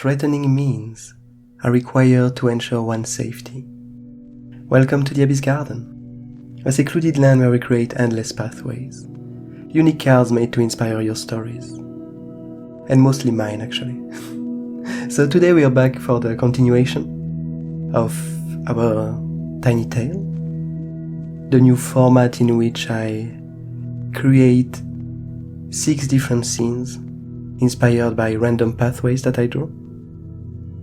threatening means are required to ensure one's safety. Welcome to the Abyss Garden, a secluded land where we create endless pathways, unique cards made to inspire your stories. And mostly mine, actually. So today we are back for the continuation of our tiny tale, the new format in which I create 6 different scenes inspired by random pathways that I drew.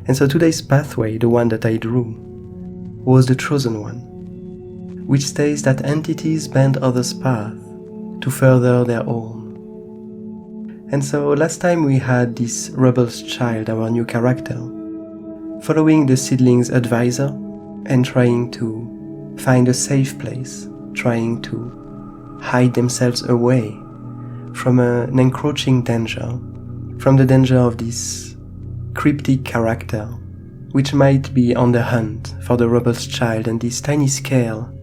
And so today's pathway, the one that I drew, was the chosen one, which states that entities bend others' path to further their own. And so last time we had this rebel's child, our new character, following the seedling's advisor and trying to find a safe place, trying to hide themselves away from an encroaching danger, from the danger of this cryptic character, which might be on the hunt for the rebel's child and this tiny scale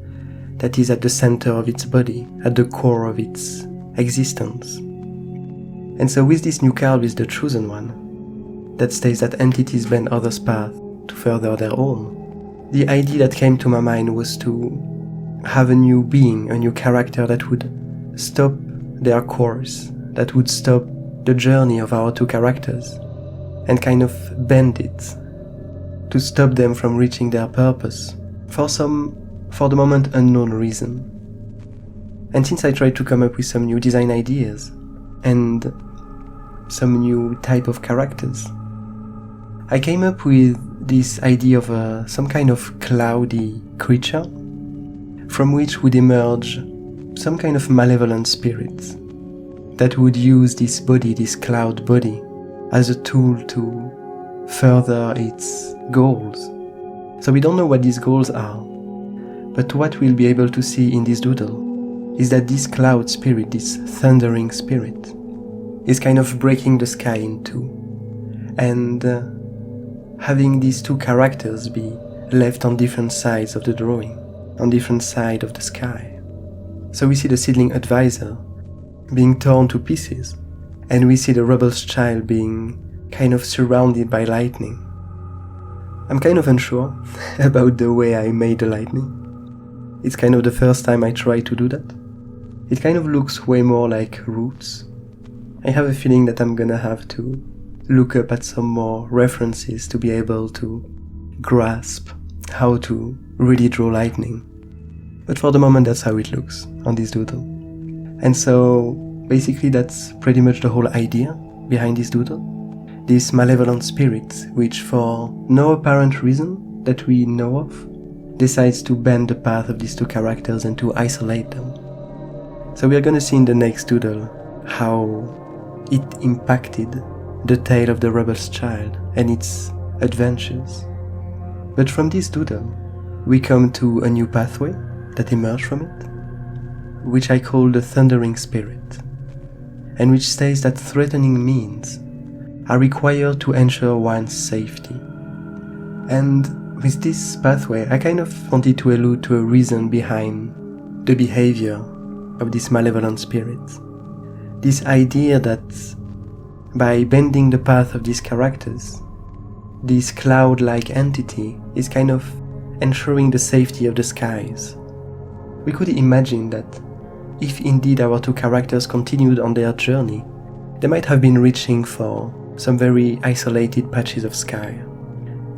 that is at the center of its body, at the core of its existence. And so with this new card, with the chosen one, that states that entities bend others' path to further their own, the idea that came to my mind was to have a new being, a new character that would stop their course, that would stop the journey of our two characters and kind of bend it to stop them from reaching their purpose for the moment unknown reason. And since I tried to come up with some new design ideas and some new type of characters, I came up with this idea of some kind of cloudy creature from which would emerge some kind of malevolent spirit that would use this body, this cloud body, as a tool to further its goals. So we don't know what these goals are, but what we'll be able to see in this doodle is that this cloud spirit, this thundering spirit, is kind of breaking the sky in two, and having these two characters be left on different sides of the drawing, on different sides of the sky. So we see the seedling advisor being torn to pieces, and we see the rebel's child being kind of surrounded by lightning. I'm kind of unsure about the way I made the lightning. It's kind of the first time I try to do that. It kind of looks way more like roots. I have a feeling that I'm gonna have to look up at some more references to be able to grasp how to really draw lightning. But for the moment, that's how it looks on this doodle. And so basically that's pretty much the whole idea behind this doodle. This malevolent spirit, which for no apparent reason that we know of, decides to bend the path of these two characters and to isolate them. So we are gonna see in the next doodle how it impacted the tale of the rebel's child and its adventures. But from this doodle, we come to a new pathway that emerged from it, which I call the thundering spirit, and which states that threatening means are required to ensure one's safety. And with this pathway, I kind of wanted to allude to a reason behind the behavior of this malevolent spirit. This idea that by bending the path of these characters, this cloud-like entity is kind of ensuring the safety of the skies. We could imagine that if indeed our two characters continued on their journey, they might have been reaching for some very isolated patches of sky.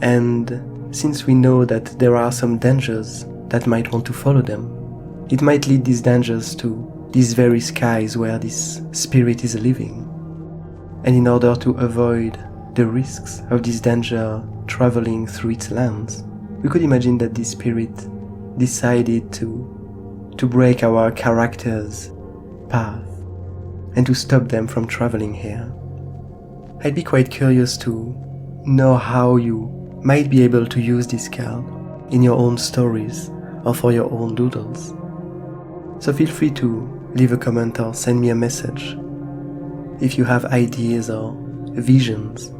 And since we know that there are some dangers that might want to follow them, it might lead these dangers to these very skies where this spirit is living. And in order to avoid the risks of this danger traveling through its lands, we could imagine that this spirit decided to break our characters' path and to stop them from traveling here. I'd be quite curious to know how you might be able to use this card in your own stories or for your own doodles. So feel free to leave a comment or send me a message if you have ideas or visions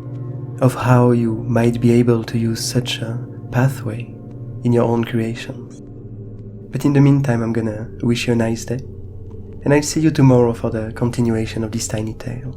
of how you might be able to use such a pathway in your own creations. But in the meantime, I'm gonna wish you a nice day, and I'll see you tomorrow for the continuation of this tiny tale.